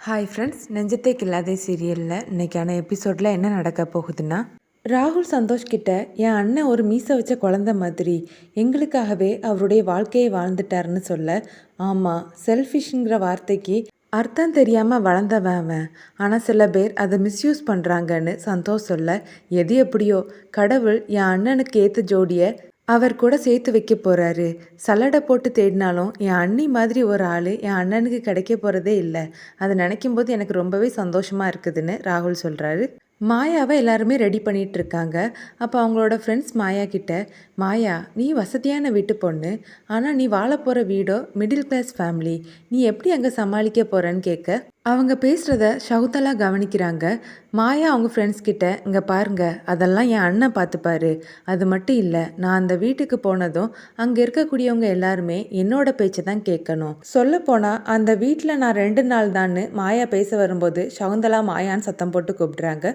Hi friends, நெஞ்சத்தை கில்லாதே சீரியலில் இன்றைக்கான எபிசோடில் என்ன நடக்க போகுதுன்னா, ராகுல் சந்தோஷ் கிட்ட என் அண்ணன் ஒரு மீசை வச்ச குழந்த மாதிரி எங்களுக்காகவே அவருடைய வாழ்க்கையை வாழ்ந்துட்டாருன்னு சொல்ல, ஆமாம், செல்ஃபிஷ்ங்கிற வார்த்தைக்கு அர்த்தம் தெரியாமல் வளர்ந்தவன் அவன். ஆனால் சில பேர் அதை மிஸ்யூஸ் பண்ணுறாங்கன்னு சந்தோஷ் சொல்ல, எது எப்படியோ கடவுள் என் அண்ணனுக்கு ஏற்ற ஜோடியை அவர் கூட சேர்த்து வைக்க போகிறாரு. சல்லடை போட்டு தேடினாலும் என் அண்ணி மாதிரி ஒரு ஆள் என் அண்ணனுக்கு கிடைக்க போகிறதே இல்லை. அதை நினைக்கும் போது எனக்கு ரொம்பவே சந்தோஷமாக இருக்குதுன்னு ராகுல் சொல்கிறாரு. மாயாவை எல்லாருமே ரெடி பண்ணிகிட்டு இருக்காங்க. அப்போ அவங்களோட ஃப்ரெண்ட்ஸ் மாயா கிட்ட, மாயா, நீ வசதியான வீட்டு பொண்ணு, ஆனால் நீ வாழ போகிற வீடோ மிடில் கிளாஸ் ஃபேமிலி, நீ எப்படி அங்கே சமாளிக்க போகிறன்னு கேட்க, அவங்க பேசுகிறத சகுந்தலா கவனிக்கிறாங்க. மாயா அவங்க ஃப்ரெண்ட்ஸ் கிட்ட, இங்கே பாருங்க, அதெல்லாம் என் அண்ணன் பார்த்துப்பாரு. அது மட்டும் இல்லை, நான் அந்த வீட்டுக்கு போனதும் அங்கே இருக்கக்கூடியவங்க எல்லாருமே என்னோட பேச்சை தான் கேட்கணும். சொல்லப்போனால் அந்த வீட்டில் நான் 2 நாள் தான்னு மாயா பேச வரும்போது சகுந்தலா மாயான்னு சத்தம் போட்டு கூப்பிடுறாங்க.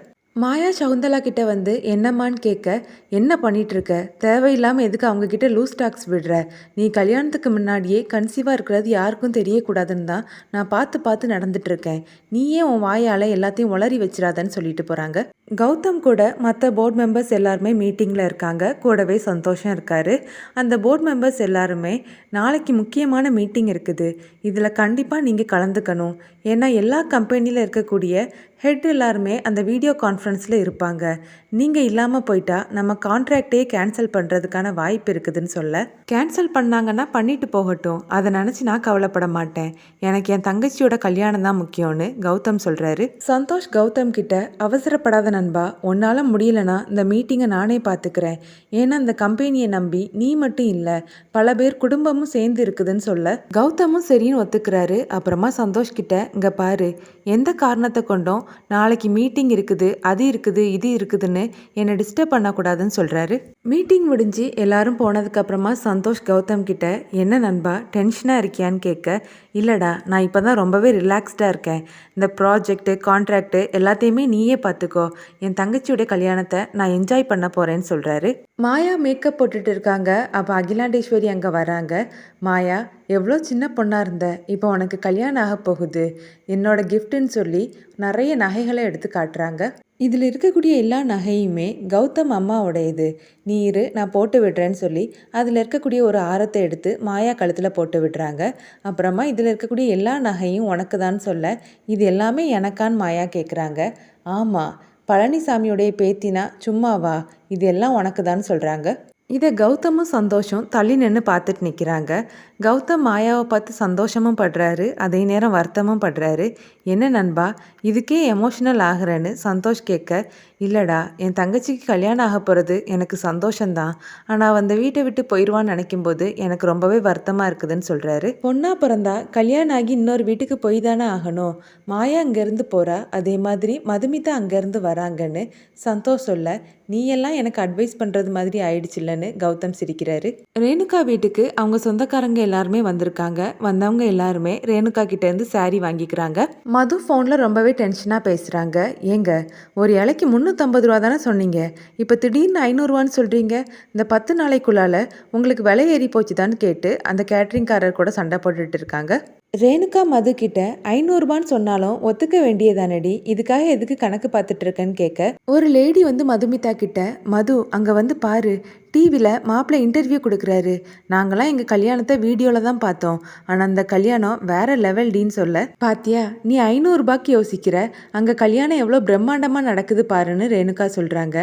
மாயா சகுந்தலா கிட்ட வந்து என்னம்மான்னு கேட்க, என்ன பண்ணிகிட்ருக்க, தேவையில்லாமல் எதுக்கு அவங்கக்கிட்ட லூஸ் டாக்ஸ் விடுற, நீ கல்யாணத்துக்கு முன்னாடியே கன்சீவாக இருக்கிறது யாருக்கும் தெரியக்கூடாதுன்னு தான் நான் பார்த்து பார்த்து நடந்துட்டுருக்கேன். நீயே உன் வாயால் எல்லாத்தையும் உளறி வச்சிடாதன்னு சொல்லிட்டு போகிறாங்க. கௌதம் கூட மற்ற போர்ட் மெம்பர்ஸ் எல்லாருமே மீட்டிங்கில் இருக்காங்க. கூடவே சந்தோஷம் இருக்கார். அந்த போர்ட் மெம்பர்ஸ் எல்லாருமே, நாளைக்கு முக்கியமான மீட்டிங் இருக்குது, இதில் கண்டிப்பாக நீங்கள் கலந்துக்கணும். ஏன்னா எல்லா கம்பெனியில் இருக்கக்கூடிய ஹெட் எல்லாருமே அந்த வீடியோ கான்ஃபரன்ஸில் இருப்பாங்க. நீங்கள் இல்லாமல் போயிட்டா நம்ம கான்ட்ராக்டே கேன்சல் பண்ணுறதுக்கான வாய்ப்பு இருக்குதுன்னு சொல்ல, கேன்சல் பண்ணாங்கன்னா பண்ணிட்டு போகட்டும், அதை நினச்சி நான் கவலைப்பட மாட்டேன், எனக்கு என் தங்கச்சியோட கல்யாணம் தான் முக்கியம்னு கௌதம் சொல்கிறாரு. சந்தோஷ் கௌதம் கிட்ட, அவசரப்படாத நண்பா, உன்னால் முடியலனா இந்த மீட்டிங்கை நானே பார்த்துக்கிறேன். ஏன்னா இந்த கம்பெனியை நம்பி நீ மட்டும் இல்லை, பல பேர் குடும்பமும் சேர்ந்து இருக்குதுன்னு சொல்ல, கௌதமும் சரின்னு ஒத்துக்கிறாரு. அப்புறமா சந்தோஷ் கிட்ட, இங்கே பாரு, எந்த காரணத்தை கொண்டும் நாளைக்கு மீட்டிங் இருக்குது, அது இருக்குது, இது இருக்குதுன்னு என்னை டிஸ்டர்ப் பண்ணக்கூடாதுன்னு சொல்கிறாரு. மீட்டிங் முடிஞ்சு எல்லாரும் போனதுக்கப்புறமா சந்தோஷ் கௌதம் கிட்ட, என்ன நண்பா டென்ஷனாக இருக்கியான்னு கேட்க, இல்லைடா, நான் இப்போ தான் ரொம்பவே ரிலாக்ஸ்டாக இருக்கேன். இந்த ப்ராஜெக்ட்டு கான்ட்ராக்டு எல்லாத்தையுமே நீயே பார்த்துக்கோ, என் தங்கச்சியோடைய கல்யாணத்தை நான் என்ஜாய் பண்ண போகிறேன்னு சொல்கிறாரு. மாயா மேக்கப் போட்டுட்டு இருக்காங்க. அப்போ அகிலாண்டேஸ்வரி அங்கே வராங்க. மாயா, எவ்வளோ சின்ன பொண்ணாக இருந்த, இப்போ உனக்கு கல்யாணம் ஆக போகுது, என்னோட கிஃப்ட்டுன்னு சொல்லி நிறைய நகைகளை எடுத்து காட்டுறாங்க. இதில் இருக்கக்கூடிய எல்லா நகையுமே கௌதம் அம்மாவோடையது, நீ இரு, நான் போட்டு விடுறேன்னு சொல்லி அதில் இருக்கக்கூடிய ஒரு ஆரத்தை எடுத்து மாயா கழுத்தில் போட்டு விடுறாங்க. அப்புறமா இதில் இருக்கக்கூடிய எல்லா நகையும் உனக்கு தான் சொல்ல, இது எல்லாமே எனக்கான்னு மாயா கேட்குறாங்க. ஆமாம், பழனிசாமியோடைய பேத்தினா சும்மாவா, இது எல்லாம் உனக்கு தான் சொல்கிறாங்க. இதை கௌதமும் சந்தோஷம் தள்ளி நின்று பார்த்துட்டு நிற்கிறாங்க. கௌதம் மாயாவை பார்த்து சந்தோஷமும் படுறாரு, அதே நேரம் வருத்தமும் படுறாரு. என்ன நண்பா, இதுக்கே எமோஷனல் ஆகிறேன்னு சந்தோஷ் கேட்க, இல்லைடா, என் தங்கச்சிக்கு கல்யாணம் ஆக போகிறது எனக்கு சந்தோஷந்தான், ஆனால் அந்த வீட்டை விட்டு போயிடுவான்னு நினைக்கும்போது எனக்கு ரொம்பவே வருத்தமாக இருக்குதுன்னு சொல்கிறாரு. பொண்ணா பிறந்தா கல்யாணம் ஆகி இன்னொரு வீட்டுக்கு போய் தானே ஆகணும். மாயா அங்கேருந்து போகிறா, அதே மாதிரி மதுமிதா அங்கேருந்து வராங்கன்னு சந்தோஷ் சொல்ல, நீ எல்லாம் எனக்கு அட்வைஸ் பண்ணுறது மாதிரி ஆயிடுச்சுல்லன்னு கௌதம் சிரிக்கிறாரு. ரேணுகா வீட்டுக்கு அவங்க சொந்தக்காரங்க எல்லாருமே வந்திருக்காங்க. வந்தவங்க எல்லாருமே ரேணுகா கிட்டேருந்து சாரி வாங்கிக்கிறாங்க. மது ஃபோனில் ரொம்பவே டென்ஷனாக பேசுகிறாங்க. ஏங்க, ஒரு இலைக்கு 350 ரூபா தானே சொன்னீங்க, இப்போ திடீர்னு 500 ரூபான்னு சொல்கிறீங்க, இந்த 10 நாளைக்குள்ளால் உங்களுக்கு விலை ஏறி போச்சுதான்னு கேட்டு அந்த கேட்ரிங்காரர் கூட சண்டை போட்டுட்டு இருக்காங்க. ரேணுகா மது கிட்ட 500 ரூபான்னு சொன்னாலும் ஒத்துக்க வேண்டியதானடி, இதுக்காக எதுக்கு கணக்கு பார்த்துட்டு இருக்கேன்னு கேட்க, ஒரு லேடி வந்து மதுமிதா கிட்ட, மது அங்கே வந்து பாரு, டிவியில் மாப்பிள்ளை இன்டர்வியூ கொடுக்குறாரு, நாங்களாம் எங்கள் கல்யாணத்தை வீடியோவில் தான் பார்த்தோம், ஆனால் அந்த கல்யாணம் வேற லெவல் டின்னு சொல்ல, பாத்தியா, நீ 500 ரூபாய்க்கு யோசிக்கிற, அங்கே கல்யாணம் எவ்வளோ பிரம்மாண்டமாக நடக்குது பாருன்னு ரேணுகா சொல்கிறாங்க.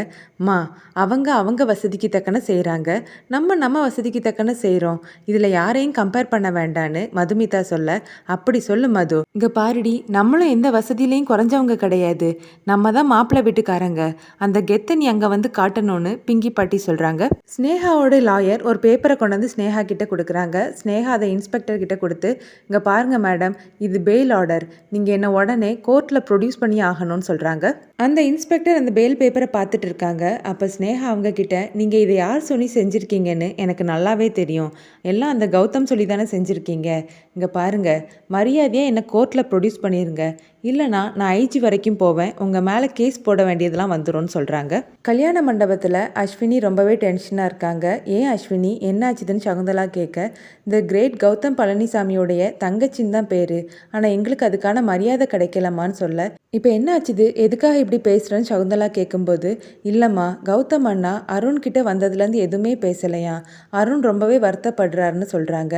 மா, அவங்க வசதிக்கு தக்கன செய்கிறாங்க, நம்ம வசதிக்கு தக்கன செய்கிறோம், இதில் யாரையும் கம்பேர் பண்ண வேண்டான்னு மதுமிதா சொல்ல, அப்படி சொல்லு மது, இங்கே பாருடி, நம்மளும் எந்த வசதியிலையும் குறைஞ்சவங்க கிடையாது, நம்ம தான் மாப்பிள்ளை வீட்டுக்காரங்க, அந்த கெத்தை நீ அங்கே வந்து காட்டணும்னு பிங்கி பாட்டி சொல்கிறாங்க. ஸ்னேகாவோட லாயர் ஒரு பேப்பரை கொண்டு வந்து ஸ்னேகா கிட்ட கொடுக்குறாங்க. ஸ்னேகா அதை இன்ஸ்பெக்டர் கிட்ட கொடுத்து, இங்கே பாருங்க மேடம், இது பெயில் ஆர்டர், நீங்கள் என்ன உடனே கோர்ட்டில் ப்ரொடியூஸ் பண்ணி ஆகணும்னு சொல்கிறாங்க. அந்த இன்ஸ்பெக்டர் அந்த பெயில் பேப்பரை பார்த்துட்டு இருக்காங்க. அப்போ ஸ்னேகா அவங்க கிட்ட, நீங்கள் இதை யார் சொல்லி செஞ்சுருக்கீங்கன்னு எனக்கு நல்லாவே தெரியும், எல்லாம் அந்த கௌதம் சொல்லி தானே செஞ்சுருக்கீங்க, இங்கே பாருங்க, மரியாதையாக என்னை கோர்ட்டில் ப்ரொடியூஸ் பண்ணிடுங்க, இல்லைனா நான் ஐஜி வரைக்கும் போவேன், உங்கள் மேலே கேஸ் போட வேண்டியதெல்லாம் வந்துரும்னு சொல்கிறாங்க. கல்யாண மண்டபத்தில் அஸ்வினி ரொம்பவே டென்ஷனாக இருக்காங்க. ஏன் அஸ்வினி, என்னாச்சுதுன்னு சகுந்தலா கேட்க, இந்த கிரேட் கௌதம் பழனிசாமியோடைய தங்கச்சின்னு தான் பேர், ஆனால் எங்களுக்கு அதுக்கான மரியாதை கிடைக்கலம்மான்னு சொல்ல, இப்போ என்ன ஆச்சுது, எதுக்காக இப்படி பேசுகிறேன்னு சகுந்தலா கேட்கும்போது, இல்லைம்மா, கௌதம் அண்ணா அருண் கிட்ட வந்ததுலேருந்து எதுவுமே பேசலையா, அருண் ரொம்பவே வருத்தப்படுறாருன்னு சொல்கிறாங்க.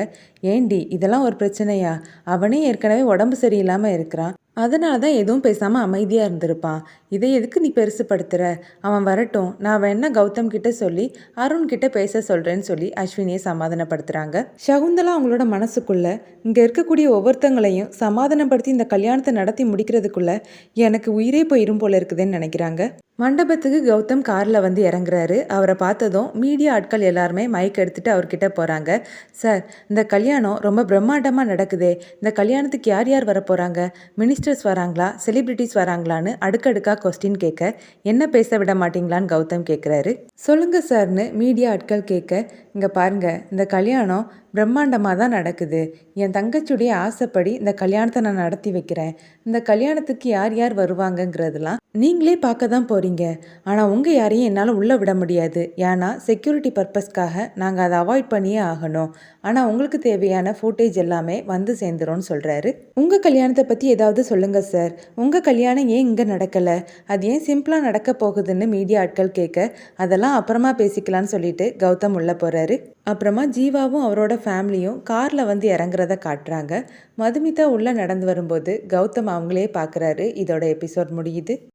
ஏண்டி, இதெல்லாம் ஒரு பிரச்சனையா? அவனே ஏற்கனவே உடம்பு சரியில்லாமல் இருக்கிறான், அதனால தான் எதுவும் பேசாமல் அமைதியாக இருந்திருப்பான். இதை எதுக்கு நீ பெருசுப்படுத்துகிற? அவன் வரட்டும், நான் வேணா கௌதம் கிட்ட சொல்லி அருண் கிட்ட பேச சொல்கிறேன்னு சொல்லி அஸ்வினியை சமாதானப்படுத்துகிறாங்க. சகுந்தலா அவங்களோட மனசுக்குள்ள இங்கே இருக்கக்கூடிய ஒவ்வொருத்தங்களையும் சமாதானப்படுத்தி இந்த கல்யாணத்தை நடத்தி முடிக்கிறதுக்குள்ள எனக்கு உயிரே போயிரும் போல இருக்குதுன்னு நினைக்கிறாங்க. மண்டபத்துக்கு கௌதம் காரில் வந்து இறங்குறாரு. அவரை பார்த்ததும் மீடியா ஆட்கள் எல்லாருமே மைக் எடுத்துகிட்டு அவர்கிட்ட போகிறாங்க. சார், இந்த கல்யாணம் ரொம்ப பிரம்மாண்டமாக நடக்குதே, இந்த கல்யாணத்துக்கு யார் யார் வர போகிறாங்க, மினிஸ்டர்ஸ் வராங்களா, செலிப்ரிட்டிஸ் வராங்களான்னு அடுக்கடுக்காக கொஸ்டின் கேட்க, என்ன பேச விட மாட்டீங்களான்னு கௌதம் கேட்குறாரு. சொல்லுங்க சார்னு மீடியா ஆட்கள் கேட்க, இங்கே பாருங்கள், இந்த கல்யாணம் பிரம்மாண்டமாக தான் நடக்குது, என் தங்கச்சியுடைய ஆசைப்படி இந்த கல்யாணத்தை நான் நடத்தி வைக்கிறேன், இந்த கல்யாணத்துக்கு யார் யார் வருவாங்கங்கிறதுலாம் நீங்களே பார்க்க தான் போகிறீங்க, ஆனால் உங்கள் யாரையும் என்னால் உள்ளே விட முடியாது, ஏன்னா செக்யூரிட்டி பர்பஸ்க்காக நாங்கள் அதை அவாய்ட் பண்ணியே ஆகணும், ஆனால் உங்களுக்கு தேவையான ஃபுட்டேஜ் எல்லாமே வந்து சேர்ந்துரும்னு சொல்கிறாரு. உங்கள் கல்யாணத்தை பற்றி ஏதாவது சொல்லுங்கள் சார், உங்கள் கல்யாணம் ஏன் இங்கே நடக்கலை, அது ஏன் சிம்பிளாக நடக்க போகுதுன்னு மீடியா ஆட்கள் கேட்க, அதெல்லாம் அப்புறமா பேசிக்கலான்னு சொல்லிட்டு கௌதம் உள்ளே போகிறாரு. அப்புறமா ஜீவாவும் அவரோட ஃபேமிலியும் காரில் வந்து இறங்குறத காட்டுறாங்க. மதுமிதா உள்ளே நடந்து வரும்போது கௌதம் அவங்களே பார்க்குறாரு. இதோட எபிசோட் முடியுது.